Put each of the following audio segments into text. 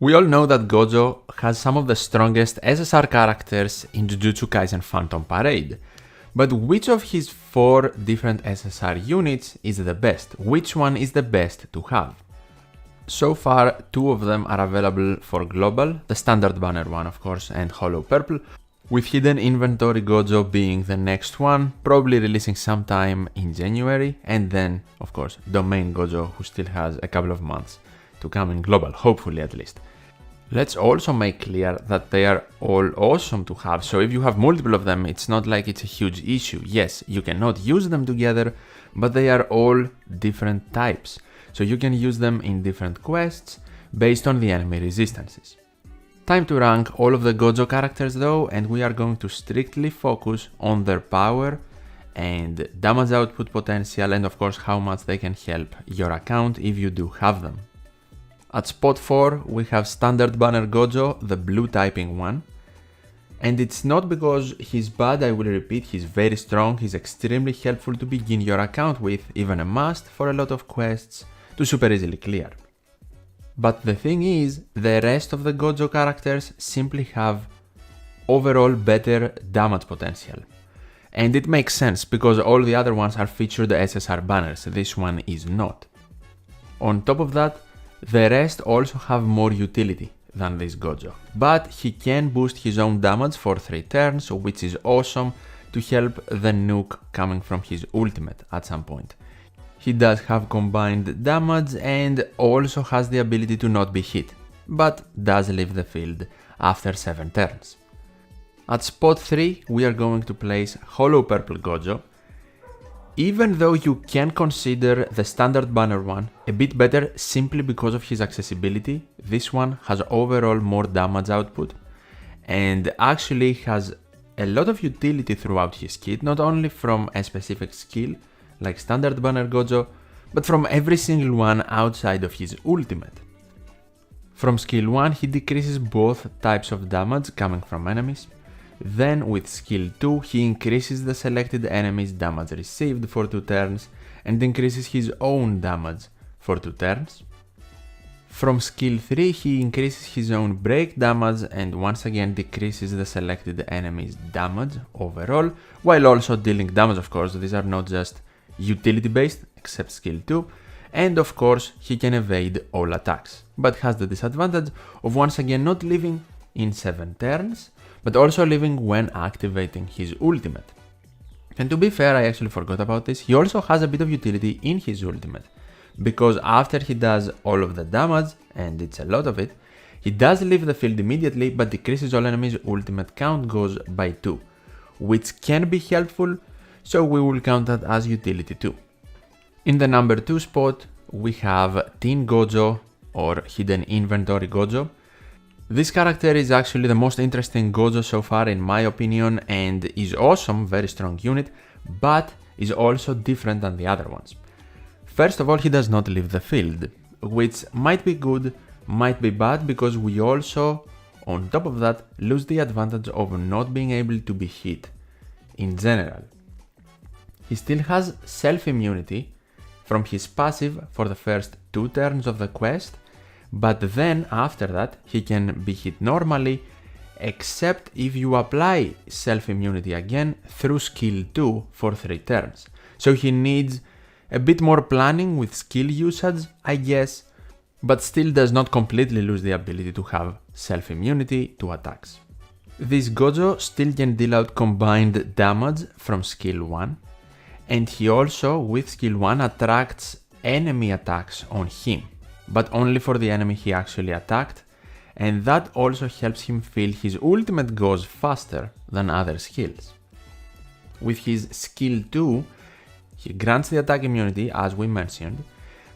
We all know that Gojo has some of the strongest SSR characters in Jujutsu Kaisen Phantom Parade. But which of his 4 different SSR units is the best? Which one is the best to have? So far, 2 of them are available for global, the standard banner one of course and Hollow Purple, with Hidden Inventory Gojo being the next one, probably releasing sometime in January, and then of course Domain Gojo, who still has a couple of months to come in global, hopefully at least. Let's also make clear that they are all awesome to have, so if you have multiple of them, it's not like it's a huge issue. Yes, you cannot use them together, but they are all different types, so you can use them in different quests based on the enemy resistances. Time to rank all of the Gojo characters though, and we are going to strictly focus on their power and damage output potential, and of course how much they can help your account if you do have them. At spot 4 we have standard banner Gojo, the blue typing one. And it's not because he's bad, I will repeat, he's very strong, he's extremely helpful to begin your account with, even a must for a lot of quests to super easily clear. But the thing is, the rest of the Gojo characters simply have overall better damage potential. And it makes sense because all the other ones are featured SSR banners, this one is not. On top of that, the rest also have more utility than this Gojo, but he can boost his own damage for 3 turns, which is awesome to help the nuke coming from his ultimate at some point. He does have combined damage and also has the ability to not be hit, but does leave the field after 7 turns. At spot 3 we are going to place Hollow Purple Gojo. Even though you can consider the standard banner one a bit better simply because of his accessibility, this one has overall more damage output and actually has a lot of utility throughout his kit, not only from a specific skill like standard banner Gojo, but from every single one outside of his ultimate. From skill 1 he decreases both types of damage coming from enemies. Then with skill 2 he increases the selected enemy's damage received for 2 turns and increases his own damage for 2 turns. From skill 3 he increases his own break damage and once again decreases the selected enemy's damage overall, while also dealing damage of course, these are not just utility based except skill 2, and of course he can evade all attacks, but has the disadvantage of once again not living in 7 turns, but also living when activating his ultimate. And to be fair, I actually forgot about this, he also has a bit of utility in his ultimate, because after he does all of the damage, and it's a lot of it, he does leave the field immediately but decreases all enemies' ultimate count goes by 2, which can be helpful, so we will count that as utility too. In the number 2 spot we have Teen Gojo or Hidden Inventory Gojo. This character is actually the most interesting Gojo so far in my opinion and is awesome, very strong unit, but is also different than the other ones. First of all, he does not leave the field, which might be good, might be bad, because we also, on top of that, lose the advantage of not being able to be hit in general. He still has self-immunity from his passive for the first 2 turns of the quest, but then after that he can be hit normally, except if you apply self-immunity again through skill 2 for 3 turns. So he needs a bit more planning with skill usage, I guess, but still does not completely lose the ability to have self-immunity to attacks. This Gojo still can deal out combined damage from skill 1, and he also, with skill 1, attracts enemy attacks on him, but only for the enemy he actually attacked, and that also helps him feel his ultimate goes faster than other skills. With his skill 2, he grants the attack immunity as we mentioned,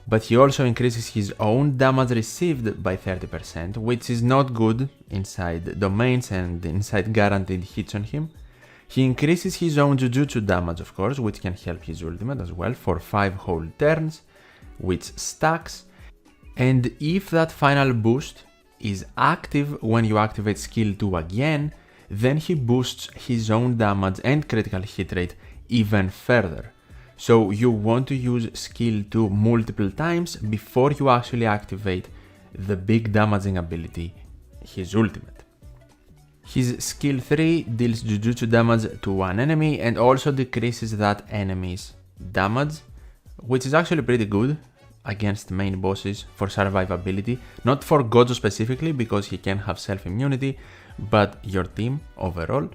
but he also increases his own damage received by 30%, which is not good inside domains and inside guaranteed hits on him. He increases his own Jujutsu damage of course, which can help his ultimate as well for 5 whole turns, which stacks. And if that final boost is active when you activate skill 2 again, then he boosts his own damage and critical hit rate even further. So you want to use skill 2 multiple times before you actually activate the big damaging ability, his ultimate. His skill 3 deals Jujutsu damage to one enemy and also decreases that enemy's damage, which is actually pretty good against main bosses for survivability, not for Gojo specifically because he can have self-immunity, but your team overall.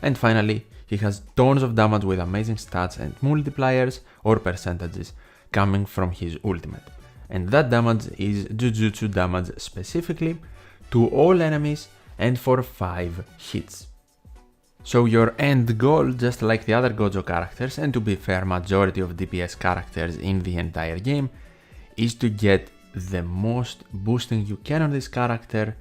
And finally, he has tons of damage with amazing stats and multipliers or percentages coming from his ultimate. And that damage is Jujutsu damage specifically to all enemies and for 5 hits. So your end goal, just like the other Gojo characters, and to be fair, majority of DPS characters in the entire game, is to get the most boosting you can on this character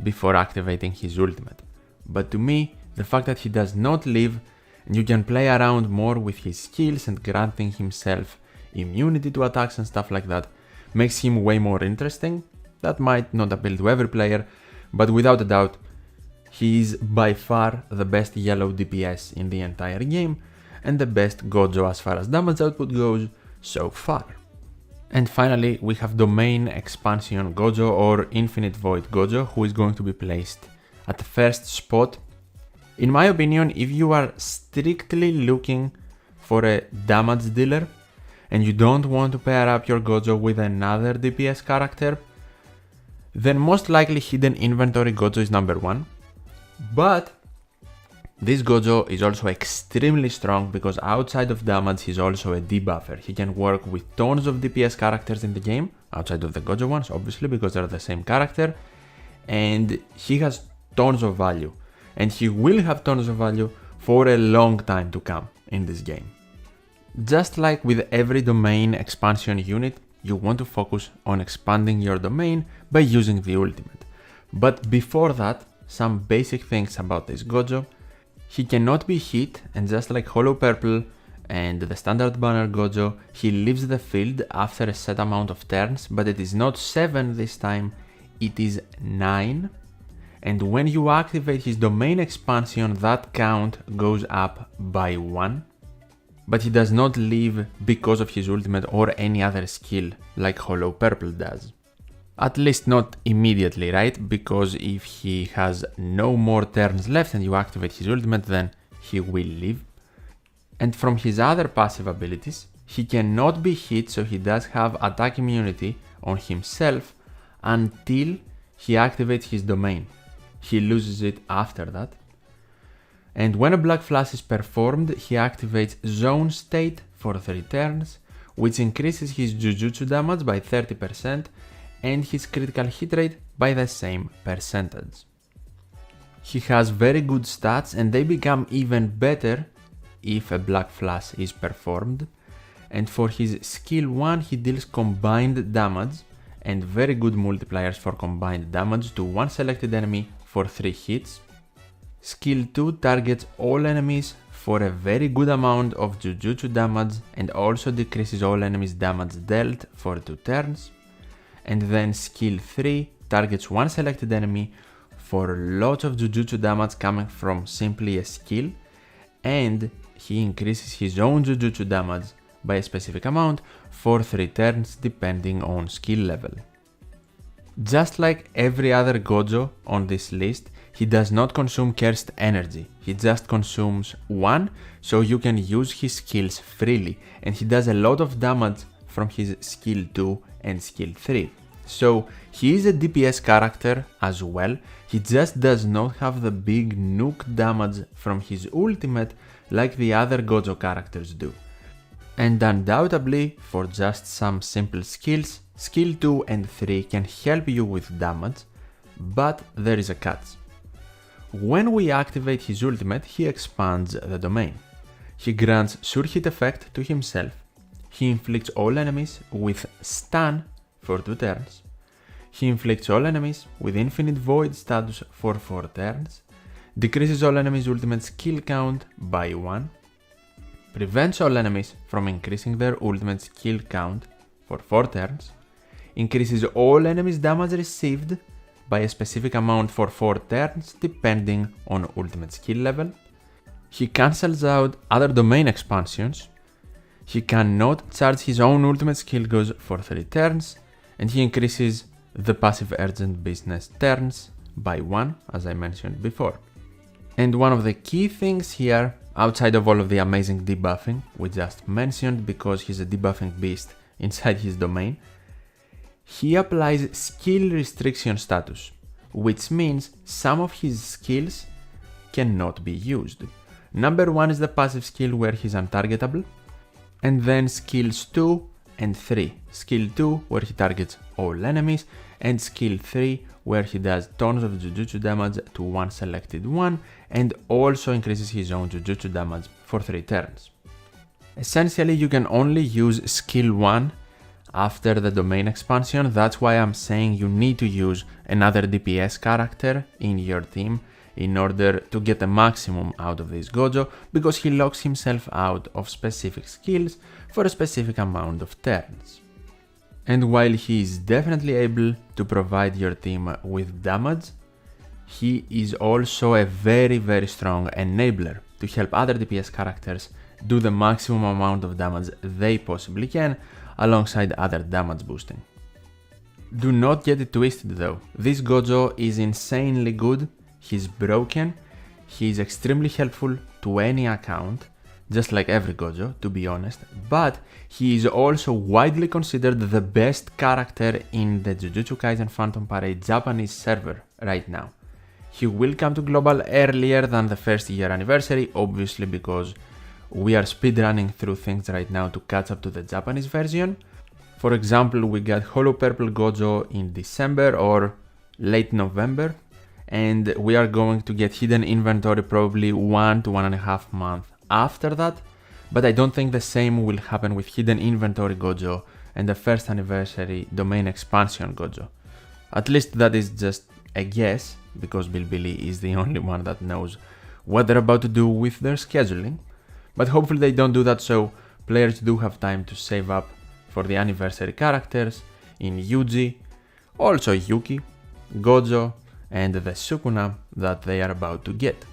before activating his ultimate. But to me, the fact that he does not live and you can play around more with his skills and granting himself immunity to attacks and stuff like that makes him way more interesting. That might not appeal to every player, but without a doubt, he is by far the best yellow DPS in the entire game and the best Gojo as far as damage output goes so far. And finally, we have Domain Expansion Gojo or Infinite Void Gojo, who is going to be placed at the first spot. In my opinion, if you are strictly looking for a damage dealer and you don't want to pair up your Gojo with another DPS character, then most likely Hidden Inventory Gojo is number 1. But this Gojo is also extremely strong because outside of damage he's also a debuffer. He can work with tons of DPS characters in the game, outside of the Gojo ones obviously because they're the same character, and he has tons of value. And he will have tons of value for a long time to come in this game. Just like with every domain expansion unit, you want to focus on expanding your domain by using the ultimate. But before that, some basic things about this Gojo. He cannot be hit, and just like Hollow Purple and the standard banner Gojo, he leaves the field after a set amount of turns, but it is not 7 this time, it is 9. And when you activate his domain expansion, that count goes up by 1. But he does not leave because of his ultimate or any other skill like Hollow Purple does. At least not immediately, right? Because if he has no more turns left and you activate his ultimate, then he will leave. And from his other passive abilities, he cannot be hit, so he does have attack immunity on himself until he activates his domain. He loses it after that. And when a Black Flash is performed, he activates Zone State for 3 turns, which increases his Jujutsu damage by 30%, and his critical hit rate by the same percentage. He has very good stats and they become even better if a Black Flash is performed, and for his skill 1 he deals combined damage and very good multipliers for combined damage to one selected enemy for 3 hits. Skill 2 targets all enemies for a very good amount of Jujutsu damage and also decreases all enemies damage dealt for 2 turns. And then skill 3 targets one selected enemy for lots of Jujutsu damage coming from simply a skill, and he increases his own Jujutsu damage by a specific amount for 3 turns depending on skill level. Just like every other Gojo on this list, he does not consume cursed energy, he just consumes 1, so you can use his skills freely, and he does a lot of damage from his skill 2 and skill 3. So he is a DPS character as well, he just does not have the big nuke damage from his ultimate like the other Gojo characters do. And undoubtedly, for just some simple skills, skill 2 and 3 can help you with damage, but there is a catch. When we activate his ultimate, he expands the domain. He grants sure hit effect to himself. He inflicts all enemies with stun for 2 turns. He inflicts all enemies with infinite void status for 4 turns. Decreases all enemies' ultimate skill count by 1. Prevents all enemies from increasing their ultimate skill count for 4 turns. Increases all enemies' damage received by a specific amount for 4 turns depending on ultimate skill level. He cancels out other domain expansions. He cannot charge his own ultimate skill goes for 3 turns, and he increases the passive urgent business turns by 1, as I mentioned before. And one of the key things here, outside of all of the amazing debuffing we just mentioned, because he's a debuffing beast inside his domain, he applies skill restriction status, which means some of his skills cannot be used. Number 1 is the passive skill where he's untargetable, and then skills 2 and 3. Skill 2 where he targets all enemies, and skill 3 where he does tons of Jujutsu damage to one selected one, and also increases his own Jujutsu damage for 3 turns. Essentially, you can only use skill 1 after the domain expansion. That's why I'm saying you need to use another DPS character in your team in order to get the maximum out of this Gojo, because he locks himself out of specific skills for a specific amount of turns. And while he is definitely able to provide your team with damage, he is also a very strong enabler to help other DPS characters do the maximum amount of damage they possibly can, alongside other damage boosting. Do not get it twisted though, this Gojo is insanely good, he's broken, he's extremely helpful to any account, just like every Gojo to be honest, but he is also widely considered the best character in the Jujutsu Kaisen Phantom Parade Japanese server right now. He will come to global earlier than the first year anniversary, obviously because we are speedrunning through things right now to catch up to the Japanese version. For example, we got Hollow Purple Gojo in December or late November, and we are going to get Hidden Inventory probably 1 to 1.5 months after that, but I don't think the same will happen with Hidden Inventory Gojo and the first anniversary domain expansion Gojo. At least that is just a guess, because Bilibili is the only one that knows what they're about to do with their scheduling. But hopefully they don't do that, so players do have time to save up for the anniversary characters in Yuji, also Yuki, Gojo, and the Sukuna that they are about to get.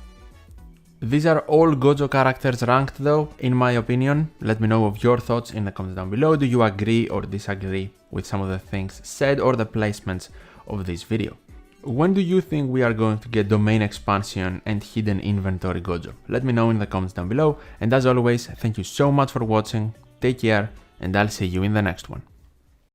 These are all Gojo characters ranked though, in my opinion. Let me know of your thoughts in the comments down below. Do you agree or disagree with some of the things said or the placements of this video? When do you think we are going to get domain expansion and hidden inventory Gojo? Let me know in the comments down below, and as always, thank you so much for watching, take care, and I'll see you in the next one.